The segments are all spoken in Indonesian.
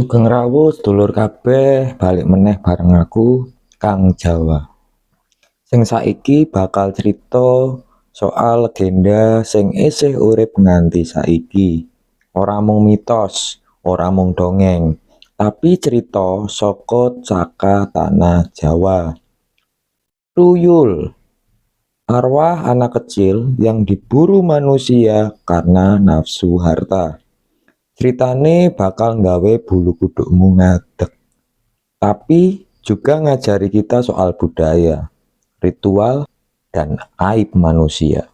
Sugeng rawuh sedulur kabeh, balik meneh bareng aku Kang Jawa. Sing saiki bakal crita soal legenda sing isih urip nganti saiki. Ora mung mitos, ora mung dongeng, tapi cerita saka tanah Jawa. Tuyul, arwah anak kecil yang diburu manusia karena nafsu harta. Ceritane bakal nggawe bulu kudukmu ngadeg. Tapi juga ngajari kita soal budaya, ritual, dan aib manusia.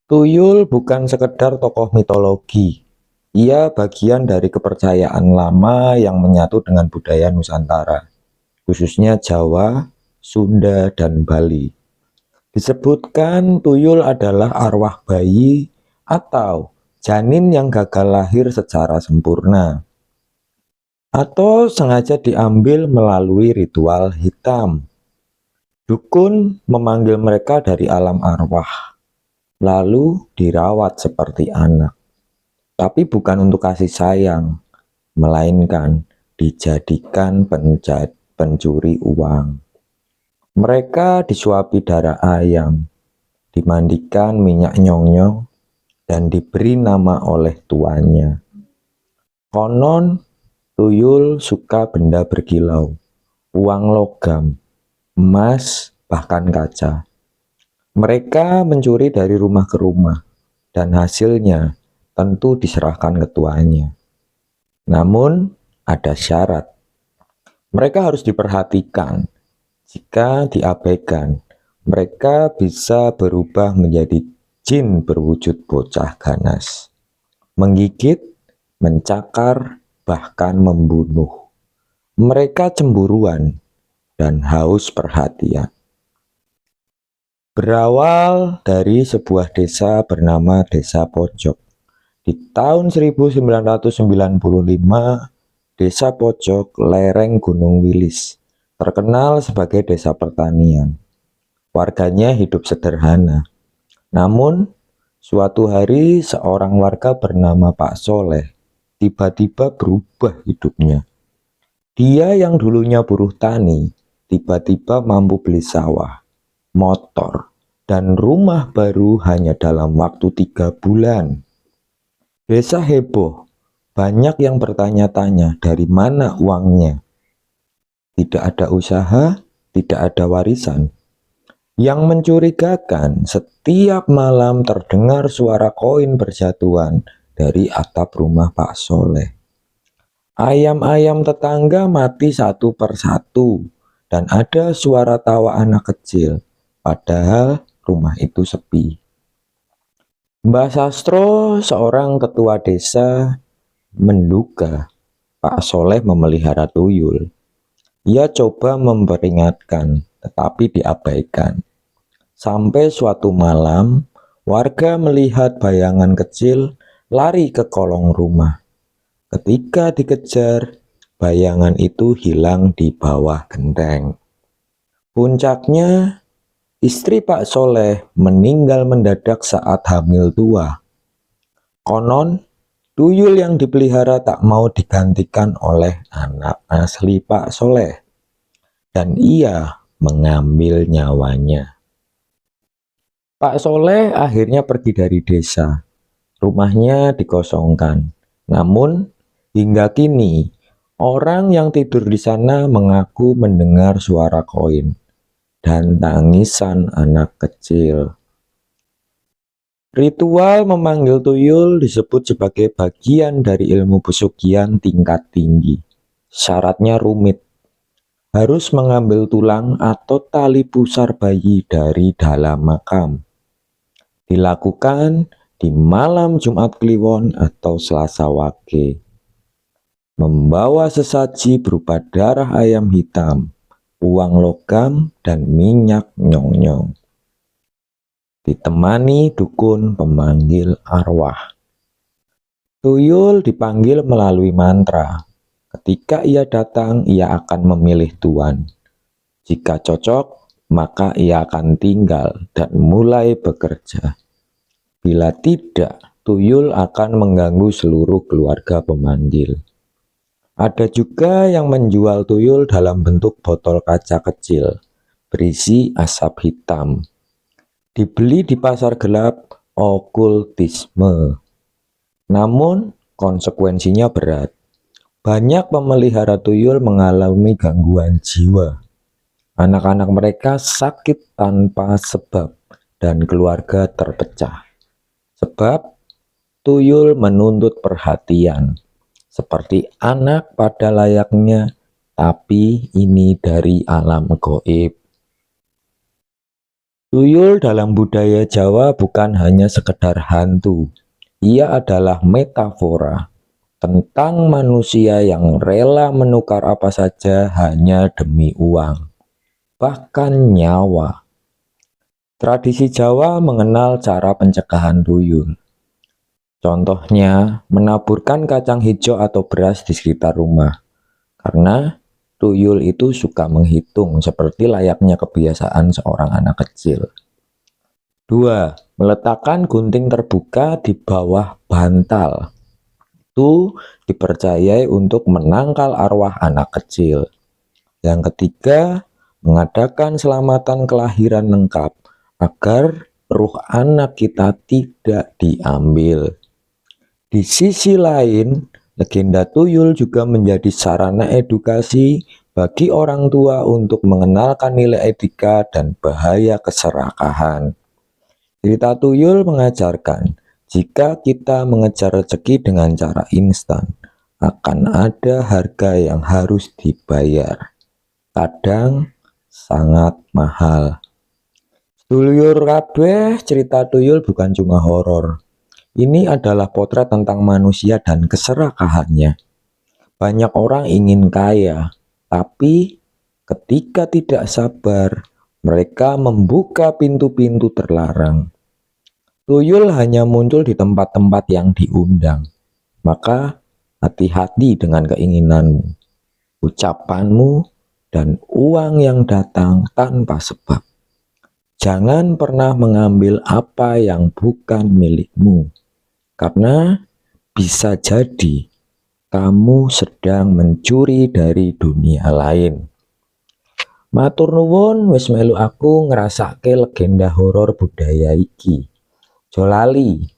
Tuyul bukan sekedar tokoh mitologi. Ia bagian dari kepercayaan lama yang menyatu dengan budaya Nusantara, khususnya Jawa, Sunda, dan Bali. Disebutkan tuyul adalah arwah bayi atau janin yang gagal lahir secara sempurna, atau sengaja diambil melalui ritual hitam. Dukun memanggil mereka dari alam arwah, lalu dirawat seperti anak. Tapi bukan untuk kasih sayang, melainkan dijadikan pencuri uang. Mereka disuapi darah ayam, dimandikan minyak nyong-nyong, dan diberi nama oleh tuannya. Konon, tuyul suka benda berkilau, uang logam, emas, bahkan kaca. Mereka mencuri dari rumah ke rumah, dan hasilnya tentu diserahkan ke tuannya. Namun, ada syarat. Mereka harus diperhatikan. Jika diabaikan, mereka bisa berubah menjadi jin berwujud bocah ganas, menggigit, mencakar, bahkan membunuh. Mereka cemburuan dan haus perhatian. Berawal dari sebuah desa bernama Desa Pojok. Di tahun 1995, Desa Pojok, lereng Gunung Wilis, terkenal sebagai desa pertanian. Warganya hidup sederhana. Namun, suatu hari seorang warga bernama Pak Soleh tiba-tiba berubah hidupnya. Dia yang dulunya buruh tani, tiba-tiba mampu beli sawah, motor, dan rumah baru hanya dalam waktu 3 bulan. Desa heboh, banyak yang bertanya-tanya dari mana uangnya. Tidak ada usaha, tidak ada warisan. Yang mencurigakan, setiap malam terdengar suara koin berjatuhan dari atap rumah Pak Soleh. Ayam-ayam tetangga mati satu persatu, dan ada suara tawa anak kecil, padahal rumah itu sepi. Mbah Sastro, seorang ketua desa, menduga Pak Soleh memelihara tuyul. Ia coba memperingatkan, tetapi diabaikan. Sampai suatu malam, warga melihat bayangan kecil lari ke kolong rumah. Ketika dikejar, bayangan itu hilang di bawah genteng. Puncaknya, istri Pak Soleh meninggal mendadak saat hamil tua. Konon, tuyul yang dipelihara tak mau digantikan oleh anak asli Pak Soleh, dan ia mengambil nyawanya. Pak Soleh akhirnya pergi dari desa. Rumahnya dikosongkan. Namun, hingga kini, orang yang tidur di sana mengaku mendengar suara koin dan tangisan anak kecil. Ritual memanggil tuyul disebut sebagai bagian dari ilmu pesugihan tingkat tinggi. Syaratnya rumit. Harus mengambil tulang atau tali pusar bayi dari dalam makam. Dilakukan di malam Jumat Kliwon atau Selasa Wage. Membawa sesaji berupa darah ayam hitam, uang logam, dan minyak nyong-nyong. Ditemani dukun pemanggil arwah. Tuyul dipanggil melalui mantra. Ketika ia datang, ia akan memilih tuan. Jika cocok, maka ia akan tinggal dan mulai bekerja. Bila tidak, tuyul akan mengganggu seluruh keluarga pemanggil. Ada juga yang menjual tuyul dalam bentuk botol kaca kecil berisi asap hitam. Dibeli di pasar gelap okultisme. Namun konsekuensinya berat. Banyak pemelihara tuyul mengalami gangguan jiwa. Anak-anak mereka sakit tanpa sebab dan keluarga terpecah. Sebab tuyul menuntut perhatian. Seperti anak pada layaknya, tapi ini dari alam gaib. Tuyul dalam budaya Jawa bukan hanya sekedar hantu. Ia adalah metafora tentang manusia yang rela menukar apa saja hanya demi uang, bahkan nyawa. Tradisi Jawa mengenal cara pencegahan tuyul. Contohnya, menaburkan kacang hijau atau beras di sekitar rumah. Karena tuyul itu suka menghitung seperti layaknya kebiasaan seorang anak kecil. 2. Meletakkan gunting terbuka di bawah bantal. Itu dipercayai untuk menangkal arwah anak kecil. Yang ketiga, mengadakan selamatan kelahiran lengkap agar ruh anak kita tidak diambil. Di sisi lain, legenda tuyul juga menjadi sarana edukasi bagi orang tua untuk mengenalkan nilai etika dan bahaya keserakahan. Cerita tuyul mengajarkan, jika kita mengejar rezeki dengan cara instan, akan ada harga yang harus dibayar. Kadang sangat mahal. Sedulur kabeh, cerita tuyul bukan cuma horor. Ini adalah potret tentang manusia dan keserakahannya. Banyak orang ingin kaya, tapi ketika tidak sabar, mereka membuka pintu-pintu terlarang. Tuyul hanya muncul di tempat-tempat yang diundang. Maka hati-hati dengan keinginanmu, ucapanmu, dan uang yang datang tanpa sebab. Jangan pernah mengambil apa yang bukan milikmu. Karena bisa jadi kamu sedang mencuri dari dunia lain. Matur nuwun wis melu aku ngrasake legenda horor budaya iki. Jolali,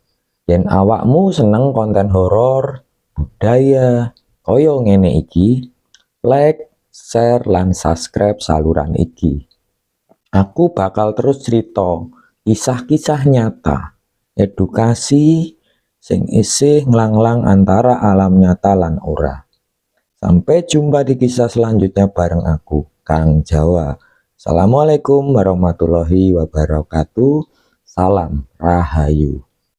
yen awakmu seneng konten horor budaya kaya ngene iki, like, share, lan subscribe saluran iki. Aku bakal terus cerita kisah-kisah nyata, edukasi, sing isih nglanglang antara alam nyata lan ora. Sampai jumpa di kisah selanjutnya bareng aku, Kang Jawa. Assalamualaikum warahmatullahi wabarakatuh. Salam Rahayu.